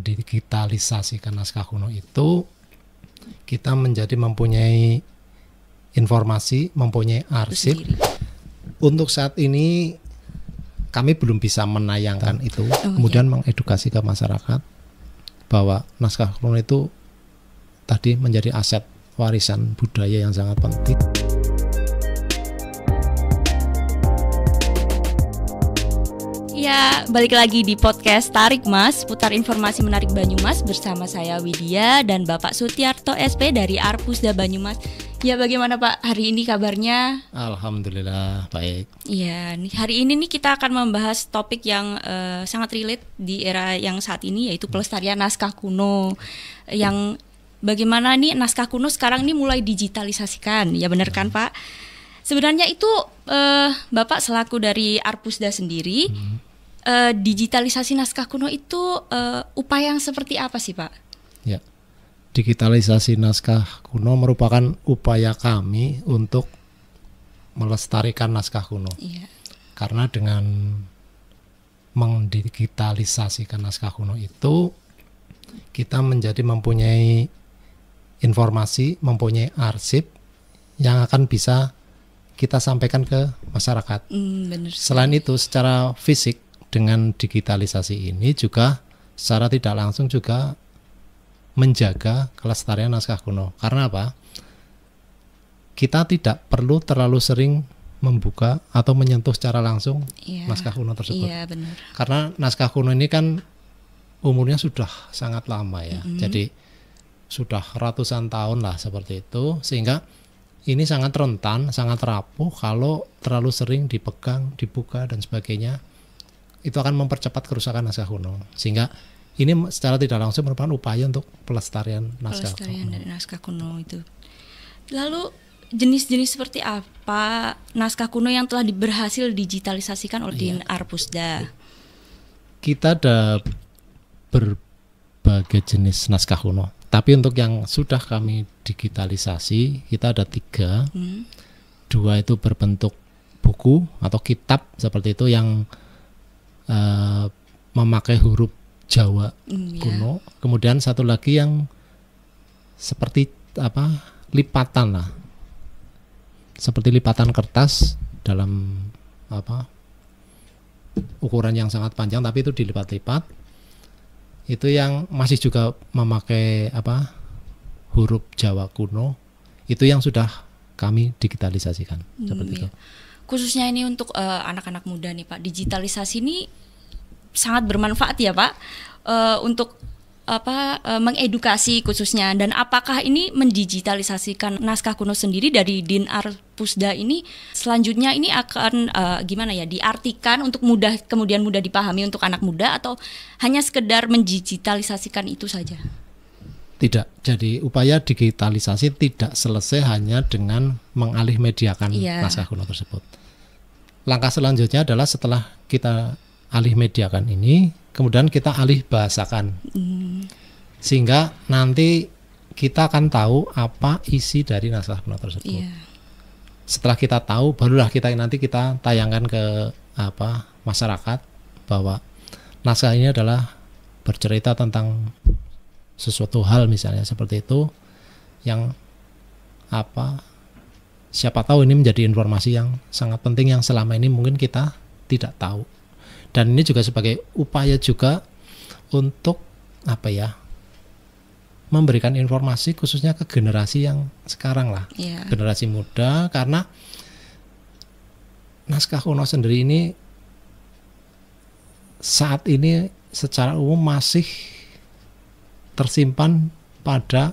mendigitalisasikan naskah kuno itu kita menjadi mempunyai informasi, mempunyai arsip. Untuk saat ini kami belum bisa menayangkan itu, kemudian mengedukasi ke masyarakat bahwa naskah kuno itu tadi menjadi aset warisan budaya yang sangat penting. Ya, balik lagi di podcast Tarik Mas, putar informasi menarik Banyumas bersama saya Widya dan Bapak Sutiarto SP dari Arpusda Banyumas. Ya, bagaimana Pak hari ini kabarnya? Alhamdulillah baik. Iya, hari ini nih kita akan membahas topik yang sangat relate di era yang saat ini, yaitu pelestarian naskah kuno. Yang bagaimana nih naskah kuno sekarang ini mulai digitalisasikan, ya benar kan Pak? Sebenarnya itu Bapak selaku dari Arpusda sendiri, digitalisasi naskah kuno itu upaya yang seperti apa sih Pak? Ya, digitalisasi naskah kuno merupakan upaya kami untuk melestarikan naskah kuno. Iya. Karena dengan mendigitalisasikan naskah kuno itu kita menjadi mempunyai informasi, mempunyai arsip yang akan bisa kita sampaikan ke masyarakat. Benar. Selain itu, secara fisik dengan digitalisasi ini juga secara tidak langsung juga menjaga kelestarian naskah kuno. Karena apa? Kita tidak perlu terlalu sering membuka atau menyentuh secara langsung naskah kuno tersebut. Iya, benar. Karena naskah kuno ini kan umurnya sudah sangat lama ya. Jadi sudah ratusan tahun lah seperti itu, sehingga ini sangat rentan, sangat rapuh kalau terlalu sering dipegang, dibuka dan sebagainya. Itu akan mempercepat kerusakan naskah kuno. Sehingga ini secara tidak langsung merupakan upaya untuk pelestarian naskah kuno. Dari naskah kuno itu. Lalu jenis-jenis seperti apa naskah kuno yang telah berhasil digitalisasikan oleh Din Arpusda? Kita ada berbagai jenis naskah kuno. Tapi untuk yang sudah kami digitalisasi, kita ada 3. 2 itu berbentuk buku atau kitab seperti itu yang memakai huruf Jawa kuno. Kemudian satu lagi yang seperti lipatan lah, seperti lipatan kertas dalam ukuran yang sangat panjang, tapi itu dilipat-lipat. Itu yang masih juga memakai huruf Jawa kuno. Itu yang sudah kami digitalisasikan seperti itu. Khususnya ini untuk anak-anak muda nih Pak, digitalisasi ini sangat bermanfaat ya Pak untuk mengedukasi khususnya. Dan apakah ini mendigitalisasikan naskah kuno sendiri dari Din Arpusda ini selanjutnya ini akan diartikan untuk kemudian mudah dipahami untuk anak muda, atau hanya sekedar mendigitalisasikan itu saja? Tidak, jadi upaya digitalisasi tidak selesai hanya dengan mengalih mediakan naskah kuno tersebut. Langkah selanjutnya adalah setelah kita alih mediakan ini, kemudian kita alih bahasakan. Sehingga nanti kita akan tahu apa isi dari naskah kuno tersebut. Setelah kita tahu, barulah kita tayangkan ke masyarakat bahwa naskah ini adalah bercerita tentang sesuatu hal misalnya seperti itu, yang siapa tahu ini menjadi informasi yang sangat penting yang selama ini mungkin kita tidak tahu. Dan ini juga sebagai upaya juga untuk memberikan informasi khususnya ke generasi yang sekarang lah, generasi muda, karena naskah kuno sendiri ini saat ini secara umum masih tersimpan pada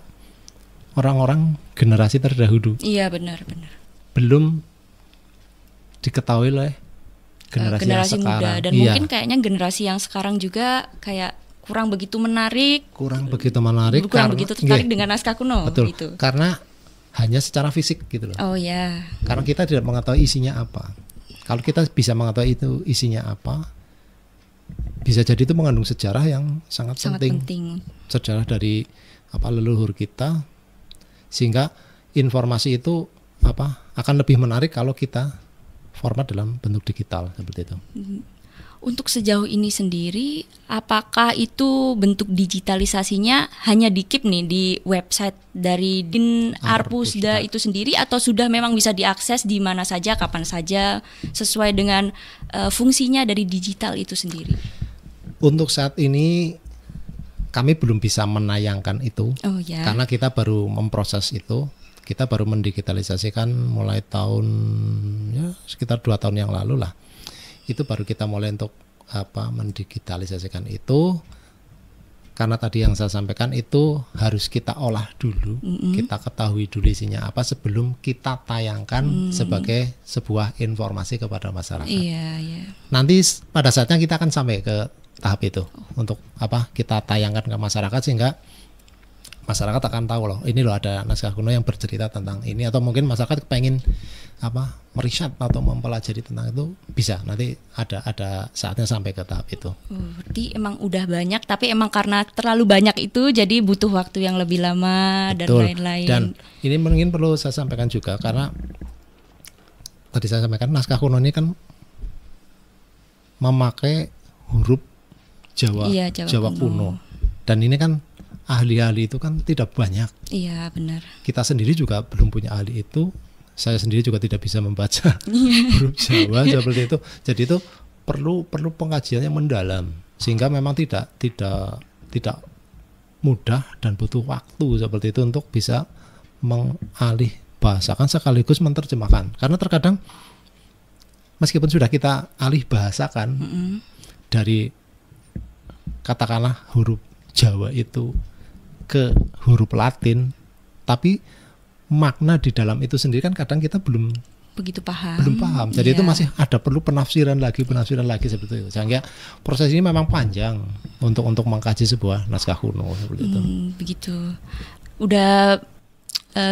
orang-orang generasi terdahulu. Iya, benar. Belum diketahui oleh generasi muda sekarang. Dan mungkin kayaknya generasi yang sekarang juga kayak kurang begitu menarik, begitu tertarik dengan naskah kuno. Betul. Gitu. Karena hanya secara fisik gitu loh. Oh ya. Karena kita tidak mengetahui isinya apa. Kalau kita bisa mengetahui itu isinya apa, bisa jadi itu mengandung sejarah yang sangat penting. Sejarah dari leluhur kita, sehingga informasi itu akan lebih menarik kalau kita format dalam bentuk digital seperti itu. Untuk sejauh ini sendiri, apakah itu bentuk digitalisasinya hanya di-keep nih di website dari Din Arpusda itu sendiri, atau sudah memang bisa diakses di mana saja, kapan saja, sesuai dengan fungsinya dari digital itu sendiri? Untuk saat ini kami belum bisa menayangkan itu, karena kita baru memproses itu. Kita baru mendigitalisasikan mulai tahun sekitar 2 tahun yang lalu lah. Itu baru kita mulai untuk mendigitalisasikan itu, karena tadi yang saya sampaikan itu harus kita olah dulu, kita ketahui dulu isinya apa sebelum kita tayangkan sebagai sebuah informasi kepada masyarakat. Nanti pada saatnya kita akan sampai ke tahap itu untuk kita tayangkan ke masyarakat, sehingga masyarakat akan tahu loh, ini loh ada naskah kuno yang bercerita tentang ini, atau mungkin masyarakat pengen meriset atau mempelajari tentang itu, bisa nanti ada saatnya sampai ke tahap itu. Berarti emang udah banyak, tapi emang karena terlalu banyak itu jadi butuh waktu yang lebih lama. Betul. Dan lain-lain. Dan ini mungkin perlu saya sampaikan juga, karena tadi saya sampaikan naskah kuno ini kan memakai huruf Jawa kuno. Dan ini kan ahli-ahli itu kan tidak banyak. Iya, benar. Kita sendiri juga belum punya ahli itu. Saya sendiri juga tidak bisa membaca huruf Jawa seperti itu. Jadi itu perlu pengkajian yang mendalam, sehingga memang tidak mudah dan butuh waktu seperti itu untuk bisa mengalih bahasakan sekaligus menerjemahkan. Karena terkadang meskipun sudah kita alih bahasakan dari katakanlah huruf Jawa itu ke huruf Latin, tapi makna di dalam itu sendiri kan kadang kita belum paham. Jadi itu masih ada perlu penafsiran lagi seperti itu. Sehingga proses ini memang panjang untuk mengkaji sebuah naskah kuno seperti itu. Begitu. Udah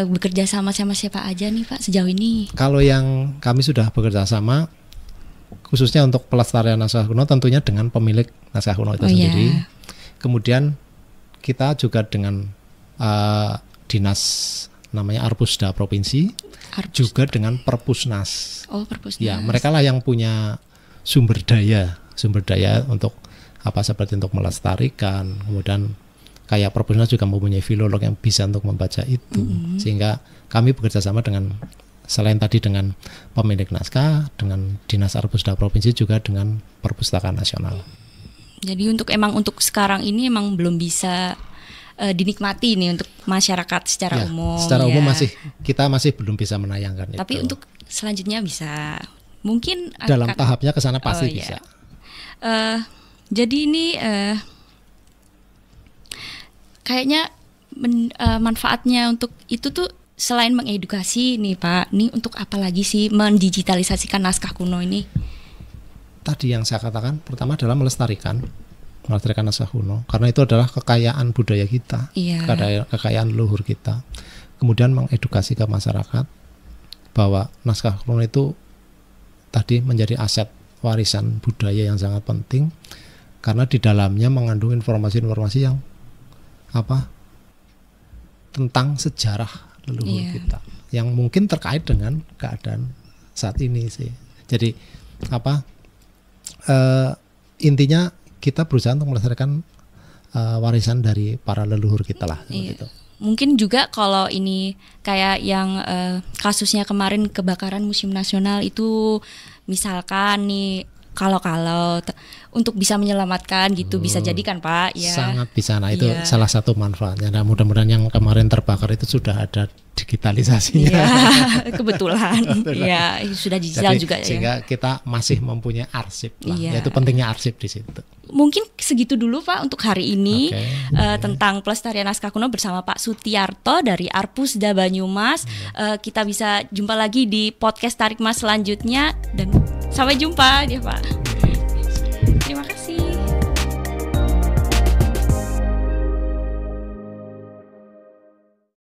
bekerja sama siapa aja nih Pak sejauh ini? Kalau yang kami sudah bekerja sama khususnya untuk pelestarian naskah kuno tentunya dengan pemilik naskah kuno itu sendiri. Kemudian kita juga dengan dinas namanya Arpusda Provinsi, juga dengan Perpusnas. Perpusnas. Ya, mereka lah yang punya sumber daya untuk seperti untuk melestarikan. Kemudian kayak Perpusnas juga mempunyai filolog yang bisa untuk membaca itu. Sehingga kami bekerja sama dengan selain tadi dengan pemilik naskah, dengan dinas Arpusda Provinsi, juga dengan Perpustakaan Nasional. Jadi untuk sekarang ini emang belum bisa dinikmati nih untuk masyarakat secara umum. Secara umum kita masih belum bisa menayangkan. Tapi itu. untuk selanjutnya bisa, mungkin dalam tahapnya ke sana pasti bisa. Jadi ini kayaknya manfaatnya untuk itu tuh selain mengedukasi nih Pak, nih untuk apa lagi sih mendigitalisasikan naskah kuno ini? Tadi yang saya katakan pertama adalah melestarikan naskah kuno, karena itu adalah kekayaan budaya kita, kekayaan leluhur kita. Kemudian mengedukasi ke masyarakat bahwa naskah kuno itu tadi menjadi aset warisan budaya yang sangat penting, karena di dalamnya mengandung informasi-informasi yang tentang sejarah leluhur kita, yang mungkin terkait dengan keadaan saat ini sih. Jadi intinya kita berusaha untuk melestarikan warisan dari para leluhur kita lah. Gitu. Mungkin juga kalau ini kayak yang kasusnya kemarin kebakaran Museum Nasional itu, misalkan nih kalau untuk bisa menyelamatkan gitu, bisa jadikan Pak ya. Sangat bisa. Nah itu salah satu manfaatnya. Nah mudah-mudahan yang kemarin terbakar itu sudah ada digitalisasinya. Kebetulan. Ya sudah digital. Jadi, juga sehingga kita masih mempunyai arsip lah. Yaitu pentingnya arsip di situ. Mungkin segitu dulu Pak untuk hari ini tentang pelestarian naskah kuno bersama Pak Sutiarto dari Arpusda Banyumas. Kita bisa jumpa lagi di podcast Tarik Mas selanjutnya, dan sampai jumpa ya Pak. Terima kasih.